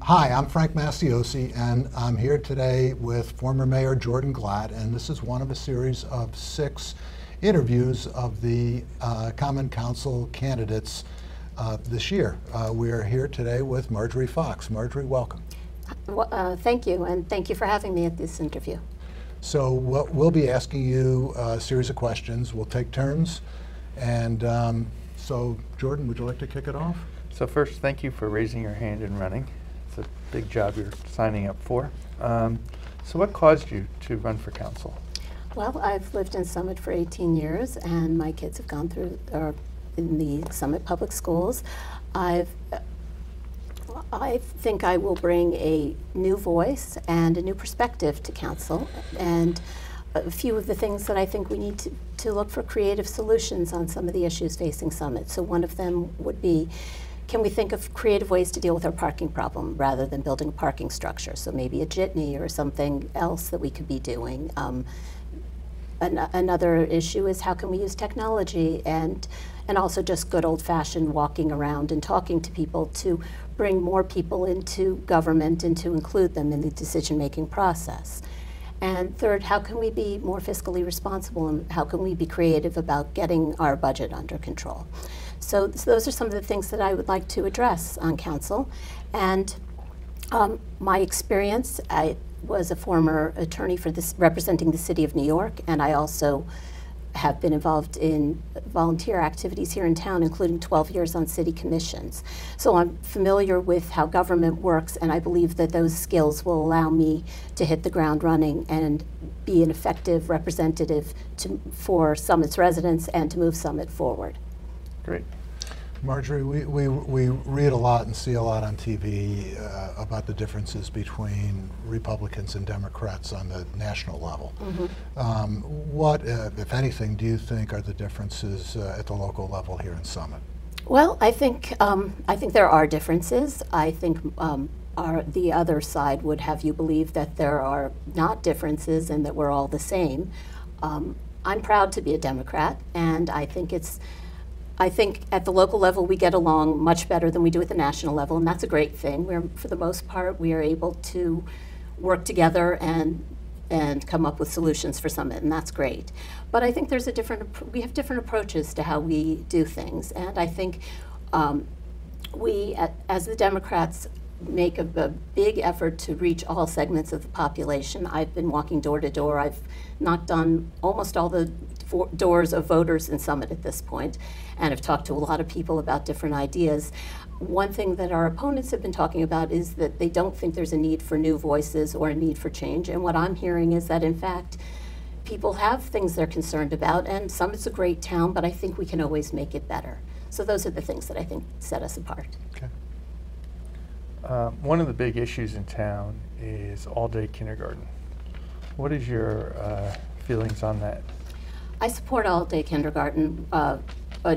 Hi, I'm Frank Masiosi, and I'm here today with former Mayor Jordan Glatt, and this is one of a series of 6 interviews of the Common Council candidates this year. We're here today with Marjorie Fox. Marjorie, welcome. Well, thank you, and thank you for having me at this interview. So we'll be asking you a series of questions. We'll take turns, and so Jordan, would you like to kick it off? So first, thank you for raising your hand and running. It's a big job you're signing up for. So what caused you to run for council? Well, I've lived in Summit for 18 years, and my kids have gone through in the Summit Public Schools. I think I will bring a new voice and a new perspective to council, and a few of the things that I think we need to look for creative solutions on some of the issues facing Summit. So one of them would be, can we think of creative ways to deal with our parking problem rather than building a parking structure? So maybe a jitney or something else that we could be doing. Another issue is how can we use technology and also just good old-fashioned walking around and talking to people to bring more people into government and to include them in the decision-making process. And third, how can we be more fiscally responsible, and how can we be creative about getting our budget under control? So those are some of the things that I would like to address on council. And my experience, I was a former attorney for this, representing the city of New York, and I also have been involved in volunteer activities here in town, including 12 years on city commissions. So I'm familiar with how government works, and I believe that those skills will allow me to hit the ground running and be an effective representative for Summit's residents and to move Summit forward. Great. Marjorie, we read a lot and see a lot on TV about the differences between Republicans and Democrats on the national level. Mm-hmm. What, if anything, do you think are the differences at the local level here in Summit? Well, I think there are differences. I think the other side would have you believe that there are not differences and that we're all the same. I'm proud to be a Democrat, and I think at the local level we get along much better than we do at the national level, and that's a great thing. For the most part, we are able to work together and come up with solutions for Summit, and that's great. But I think we have different approaches to how we do things, and I think as the Democrats, make a big effort to reach all segments of the population. I've been walking door to door. I've knocked on almost all the doors of voters in Summit at this point, and I've talked to a lot of people about different ideas. One thing that our opponents have been talking about is that they don't think there's a need for new voices or a need for change, and what I'm hearing is that in fact people have things they're concerned about, and Summit's a great town, but I think we can always make it better. So those are the things that I think set us apart. Okay. One of the big issues in town is all-day kindergarten. What is your feelings on that? I support all-day kindergarten, a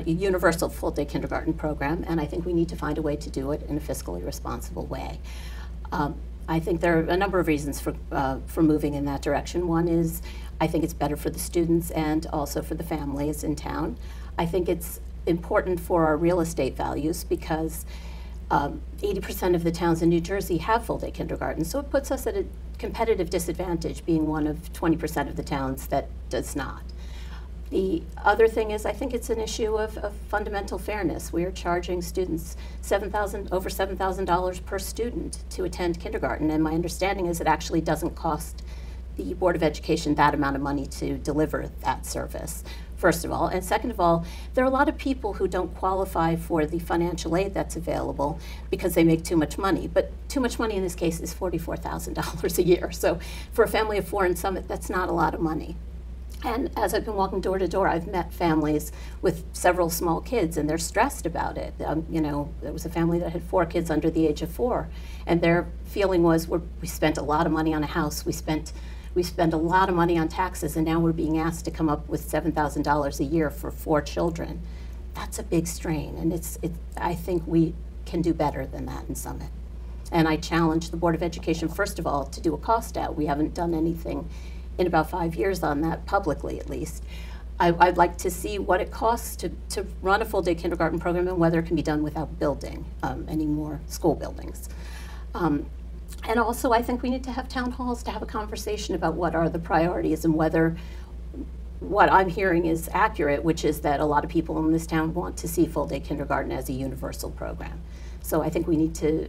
universal full-day kindergarten program, and I think we need to find a way to do it in a fiscally responsible way. I think there are a number of reasons for moving in that direction. One is I think it's better for the students and also for the families in town. I think it's important for our real estate values because 80% of the towns in New Jersey have full-day kindergarten, so it puts us at a competitive disadvantage being one of 20% of the towns that does not. The other thing is I think it's an issue of fundamental fairness. We are charging students over $7,000 per student to attend kindergarten, and my understanding is it actually doesn't cost the Board of Education that amount of money to deliver that service, first of all. And second of all, there are a lot of people who don't qualify for the financial aid that's available because they make too much money. But too much money in this case is $44,000 a year. So for a family of 4 in Summit, that's not a lot of money. And as I've been walking door to door, I've met families with several small kids, and they're stressed about it. You know, there was a family that had 4 kids under the age of 4, and their feeling was, we spent a lot of money on a house, we spent a lot of money on taxes, and now we're being asked to come up with $7,000 a year for 4 children. That's a big strain, and I think we can do better than that in Summit. And I challenge the Board of Education, first of all, to do a cost out. We haven't done anything in about 5 years on that, publicly at least. I'd like to see what it costs to run a full-day kindergarten program and whether it can be done without building any more school buildings. And also, I think we need to have town halls to have a conversation about what are the priorities and whether what I'm hearing is accurate, which is that a lot of people in this town want to see full-day kindergarten as a universal program. So I think we need to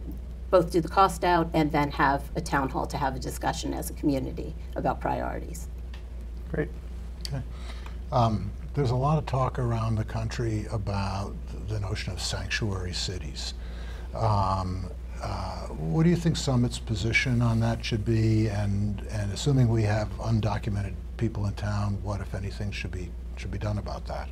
both do the cost out and then have a town hall to have a discussion as a community about priorities. Great. Okay. There's a lot of talk around the country about the notion of sanctuary cities. What do you think Summit's position on that should be? And assuming we have undocumented people in town, what, if anything, should be done about that?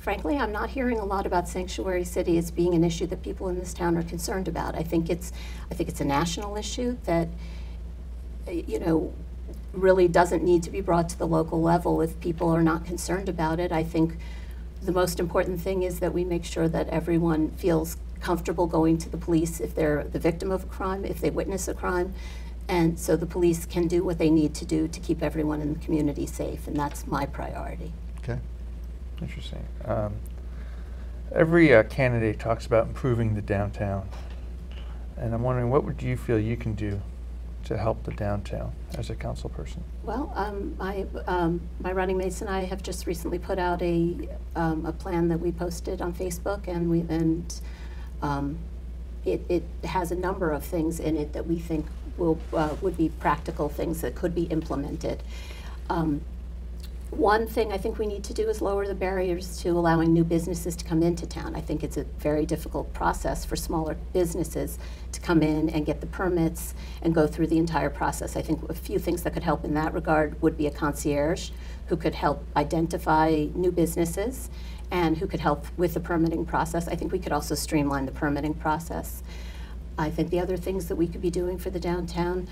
Frankly, I'm not hearing a lot about sanctuary cities being an issue that people in this town are concerned about. I think it's a national issue that, you know, really doesn't need to be brought to the local level if people are not concerned about it. I think the most important thing is that we make sure that everyone feels comfortable going to the police if they're the victim of a crime, if they witness a crime, and so the police can do what they need to do to keep everyone in the community safe, and that's my priority. Okay. Interesting. Every candidate talks about improving the downtown, and I'm wondering, what would you feel you can do to help the downtown as a council person? Well, my running mates and I have just recently put out a plan that we posted on Facebook, and it has a number of things in it that we think would be practical things that could be implemented. One thing I think we need to do is lower the barriers to allowing new businesses to come into town. I think it's a very difficult process for smaller businesses to come in and get the permits and go through the entire process. I think a few things that could help in that regard would be a concierge who could help identify new businesses and who could help with the permitting process. I think we could also streamline the permitting process. I think the other things that we could be doing for the downtown,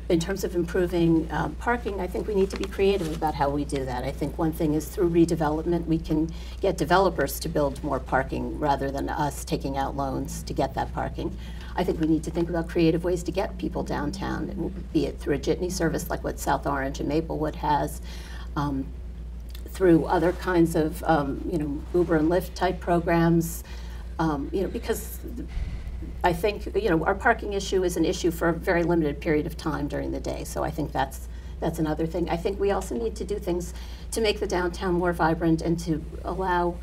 in terms of improving parking, I think we need to be creative about how we do that. I think one thing is through redevelopment, we can get developers to build more parking rather than us taking out loans to get that parking. I think we need to think about creative ways to get people downtown, be it through a jitney service like what South Orange and Maplewood has, through other kinds of Uber and Lyft type programs, because I think our parking issue is an issue for a very limited period of time during the day. So I think that's another thing. I think we also need to do things to make the downtown more vibrant and to allow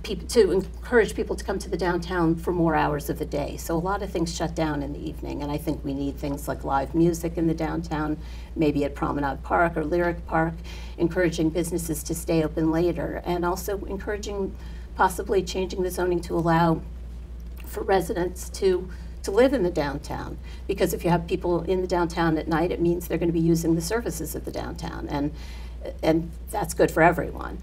people to encourage people to come to the downtown for more hours of the day. So a lot of things shut down in the evening, and I think we need things like live music in the downtown, maybe at Promenade Park or Lyric Park, encouraging businesses to stay open later, and also encouraging possibly changing the zoning to allow for residents to live in the downtown, because if you have people in the downtown at night, it means they're going to be using the services of the downtown, and that's good for everyone.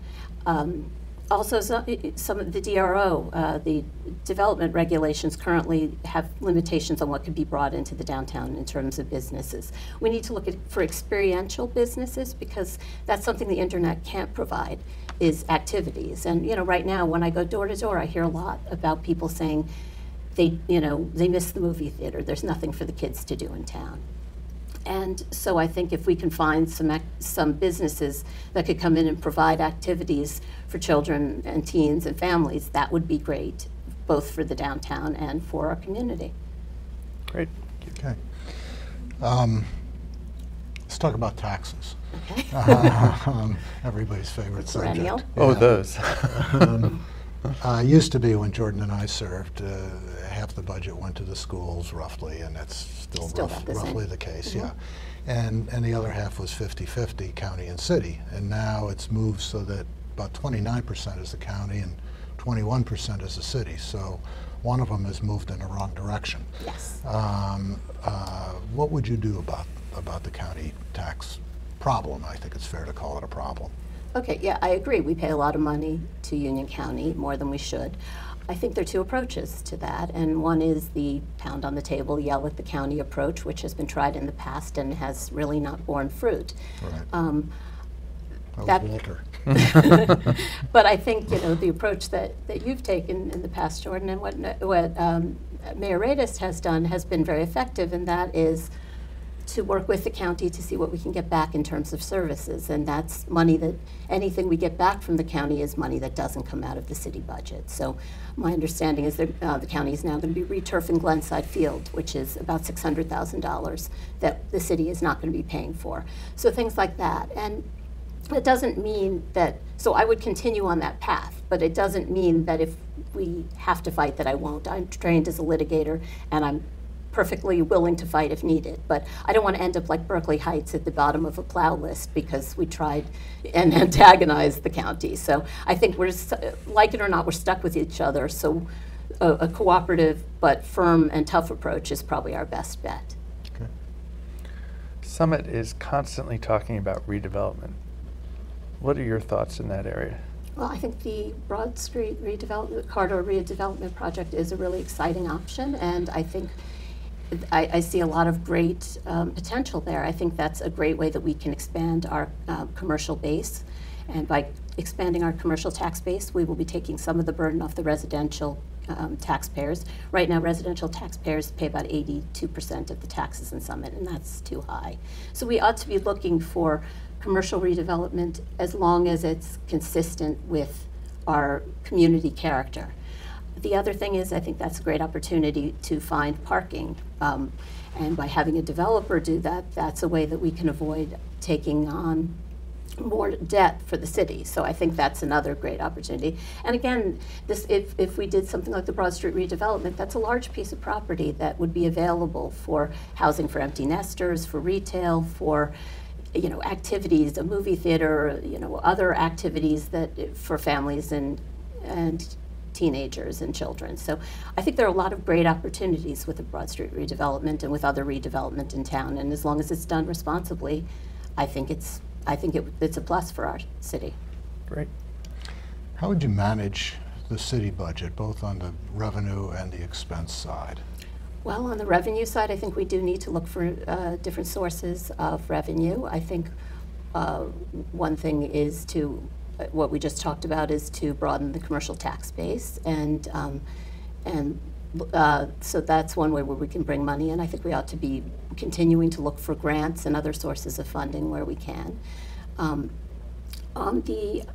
Also, some of the DRO, the development regulations currently have limitations on what can be brought into the downtown in terms of businesses. We need to look for experiential businesses, because that's something the internet can't provide, is activities. And right now when I go door to door, I hear a lot about people saying they miss the movie theater. There's nothing for the kids to do in town. And so I think if we can find some businesses that could come in and provide activities for children and teens and families, that would be great, both for the downtown and for our community. Great. Okay. Let's talk about taxes. Okay. Everybody's favorite subject. Perennial. Oh, Yeah. those. Used to be when Jordan and I served, half the budget went to the schools roughly, and that's still about the roughly same. the case, Mm-hmm. yeah. And the other half was 50-50, county and city. And now it's moved so that about 29% is the county and 21% is the city. So one of them has moved in the wrong direction. Yes. What would you do about the county tax problem? I think it's fair to call it a problem. Okay, yeah, I agree. We pay a lot of money to Union County, more than we should. I think there are two approaches to that, and one is the pound on the table, yell at the county approach, which has been tried in the past and has really not borne fruit. Right. That was Walter. But I think the approach that you've taken in the past, Jordan, and what Mayor Radis has done has been very effective, and that is to work with the county to see what we can get back in terms of services. And that's money that, anything we get back from the county is money that doesn't come out of the city budget. So my understanding is that the county is now going to be returfing Glenside Field, which is about $600,000 that the city is not going to be paying for. So things like that. And it doesn't mean that, so I would continue on that path, but it doesn't mean that if we have to fight that I won't. I'm trained as a litigator, and I'm perfectly willing to fight if needed, but I don't want to end up like Berkeley Heights at the bottom of a plow list because we tried and antagonized the county. So I think we're, like it or not, we're stuck with each other. So a cooperative but firm and tough approach is probably our best bet. Okay. Summit is constantly talking about redevelopment. What are your thoughts in that area? Well, I think the Broad Street redevelopment, corridor redevelopment project is a really exciting option, and I think I see a lot of great potential there. I think that's a great way that we can expand our commercial base, and by expanding our commercial tax base, we will be taking some of the burden off the residential taxpayers. Right now, residential taxpayers pay about 82% of the taxes in Summit, and that's too high. So we ought to be looking for commercial redevelopment as long as it's consistent with our community character. The other thing is, I think that's a great opportunity to find parking. And by having a developer do that, that's a way that we can avoid taking on more debt for the city. So I think that's another great opportunity. And again, this, if we did something like the Broad Street redevelopment, that's a large piece of property that would be available for housing for empty nesters, for retail, for activities, a movie theater, other activities that for families and teenagers and children. So I think there are a lot of great opportunities with the Broad Street redevelopment and with other redevelopment in town. And as long as it's done responsibly, I think it's a plus for our city. Great. How would you manage the city budget, both on the revenue and the expense side? Well, on the revenue side, I think we do need to look for different sources of revenue. I think one thing is to, what we just talked about, is to broaden the commercial tax base, and so that's one way where we can bring money in. I think we ought to be continuing to look for grants and other sources of funding where we can. On the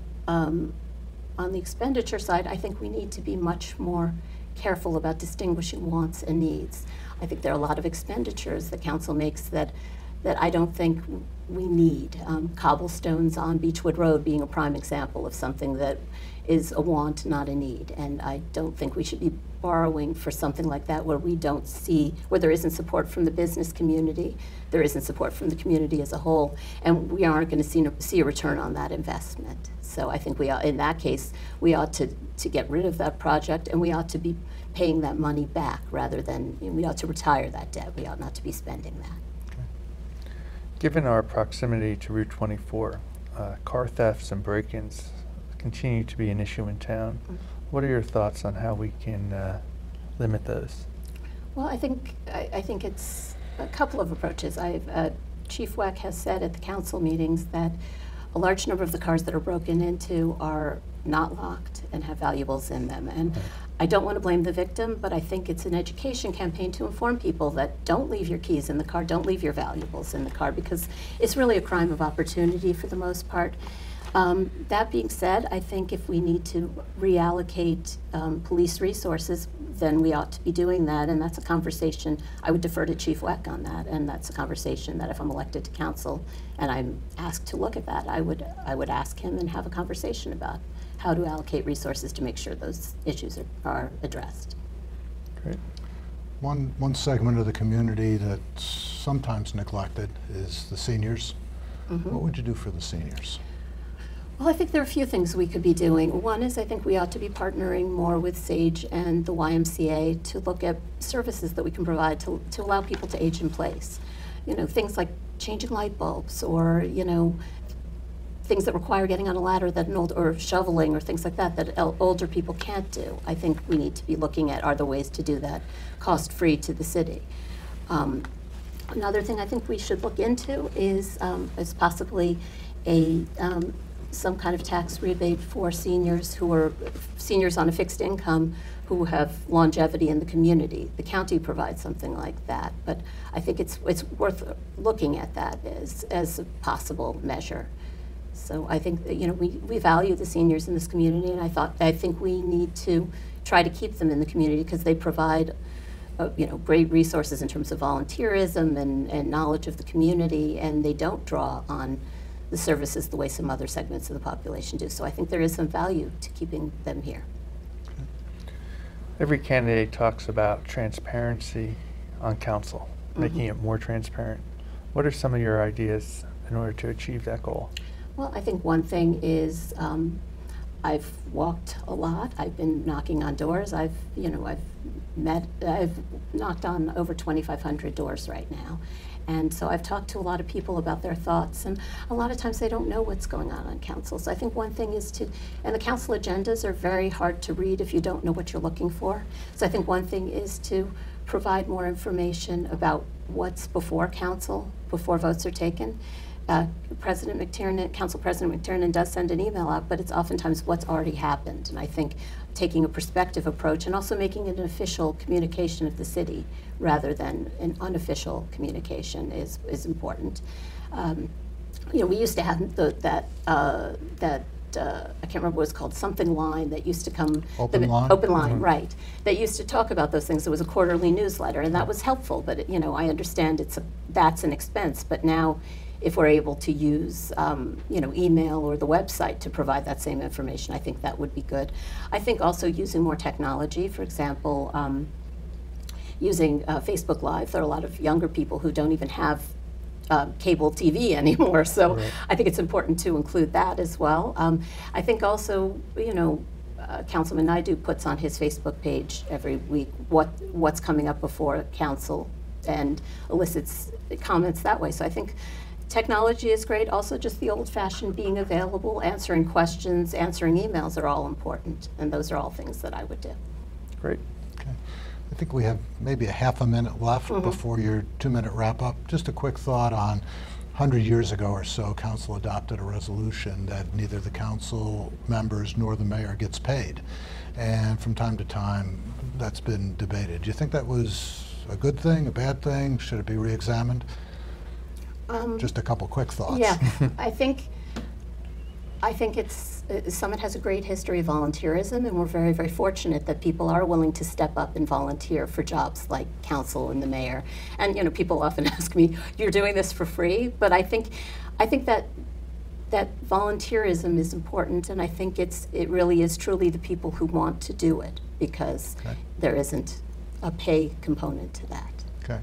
expenditure side, I think we need to be much more careful about distinguishing wants and needs. I think there are a lot of expenditures the council makes that I don't think we need. Cobblestones on Beechwood Road being a prime example of something that is a want, not a need. And I don't think we should be borrowing for something like that where we don't see, where there isn't support from the business community, there isn't support from the community as a whole, and we aren't going to see a return on that investment. So I think we ought, in that case, we ought to get rid of that project, and we ought to be paying that money back rather than, we ought to retire that debt. We ought not to be spending that. Okay. Given our proximity to Route 24, car thefts and break-ins continue to be an issue in town. Mm-hmm. What are your thoughts on how we can limit those? Well, I think it's a couple of approaches. Chief Weck has said at the council meetings that a large number of the cars that are broken into are not locked and have valuables in them. And I don't want to blame the victim, but I think it's an education campaign to inform people that don't leave your keys in the car, don't leave your valuables in the car, because it's really a crime of opportunity for the most part. That being said, I think if we need to reallocate police resources, then we ought to be doing that, and that's a conversation. I would defer to Chief Weck on that, and that's a conversation that if I'm elected to council and I'm asked to look at that, I would ask him and have a conversation about how to allocate resources to make sure those issues are addressed. Great. One segment of the community that's sometimes neglected is the seniors. Mm-hmm. What would you do for the seniors? Well, I think there are a few things we could be doing. One is I think we ought to be partnering more with SAGE and the YMCA to look at services that we can provide to allow people to age in place. Things like changing light bulbs, or, things that require getting on a ladder that or shoveling or things like that older people can't do. I think we need to be looking at, are there ways to do that cost-free to the city. Another thing I think we should look into is possibly a some kind of tax rebate for seniors who are seniors on a fixed income who have longevity in the community. The county provides something like that, but I think it's worth looking at that as a possible measure. So I think that, we value the seniors in this community, and I think we need to try to keep them in the community because they provide great resources in terms of volunteerism and knowledge of the community, and they don't draw on the services the way some other segments of the population do. So I think there is some value to keeping them here. Every candidate talks about transparency on council, making it more transparent. What are some of your ideas in order to achieve that goal? Well, I think one thing is I've walked a lot. I've been knocking on doors. I've knocked on over 2,500 doors right now. And so I've talked to a lot of people about their thoughts, and a lot of times they don't know what's going on council. So I think one thing is and the council agendas are very hard to read if you don't know what you're looking for. So I think one thing is to provide more information about what's before council, before votes are taken. Council President McTiernan does send an email out, but it's oftentimes what's already happened. And I think taking a perspective approach and also making it an official communication of the city rather than an unofficial communication is important. We used to have that I can't remember what it's called, something line that used to come. Open line? Open line, right. That used to talk about those things. It was a quarterly newsletter, and that was helpful, but I understand that's an expense, but now if we're able to use email or the website to provide that same information, I think that would be good. I think also using more technology, for example, using Facebook Live. There are a lot of younger people who don't even have cable TV anymore, so right. I think it's important to include that as well. I think also, Councilman Naidu puts on his Facebook page every week what's coming up before council and elicits comments that way. So I think technology is great. Also, just the old-fashioned being available, answering questions, answering emails are all important, and those are all things that I would do. Great. Okay. I think we have maybe a half a minute left before your 2-minute wrap-up. Just a quick thought on 100 years ago or so, council adopted a resolution that neither the council members nor the mayor gets paid. And from time to time, that's been debated. Do you think that was a good thing, a bad thing? Should it be re-examined? Just a couple quick thoughts. Yeah, I think Summit has a great history of volunteerism, and we're very, very fortunate that people are willing to step up and volunteer for jobs like council and the mayor. And people often ask me, "You're doing this for free?" But I think that volunteerism is important, and I think it really is truly the people who want to do it, because there isn't a pay component to that. Okay.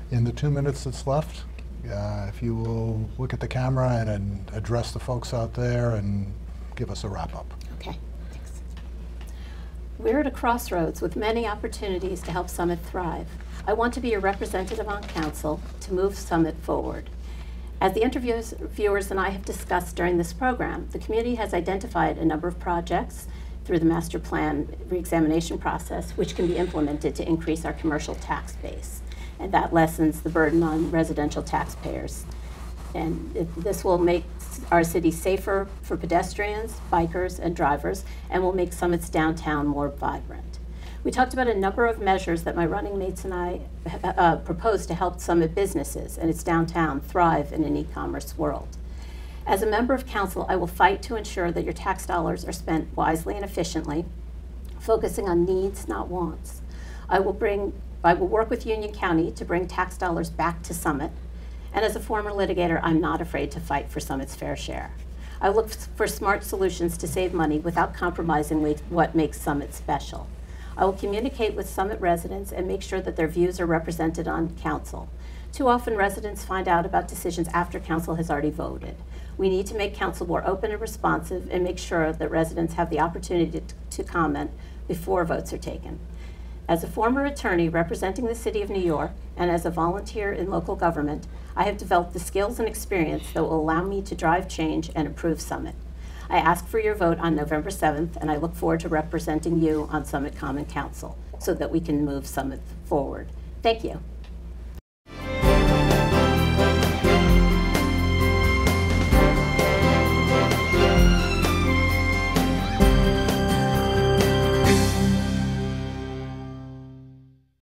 In the 2 minutes that's left, if you will look at the camera and address the folks out there and give us a wrap-up. Okay, thanks. We're at a crossroads with many opportunities to help Summit thrive. I want to be a representative on council to move Summit forward. As the interviewers and I have discussed during this program, the community has identified a number of projects through the master plan reexamination process which can be implemented to increase our commercial tax base. And that lessens the burden on residential taxpayers. And this will make our city safer for pedestrians, bikers, and drivers, and will make Summit's downtown more vibrant. We talked about a number of measures that my running mates and I proposed to help Summit businesses and its downtown thrive in an e-commerce world. As a member of council, I will fight to ensure that your tax dollars are spent wisely and efficiently, focusing on needs, not wants. I will work with Union County to bring tax dollars back to Summit. And as a former litigator, I'm not afraid to fight for Summit's fair share. I look for smart solutions to save money without compromising what makes Summit special. I will communicate with Summit residents and make sure that their views are represented on council. Too often residents find out about decisions after council has already voted. We need to make council more open and responsive and make sure that residents have the opportunity to comment before votes are taken. As a former attorney representing the City of New York and as a volunteer in local government, I have developed the skills and experience that will allow me to drive change and improve Summit. I ask for your vote on November 7th, and I look forward to representing you on Summit Common Council so that we can move Summit forward. Thank you.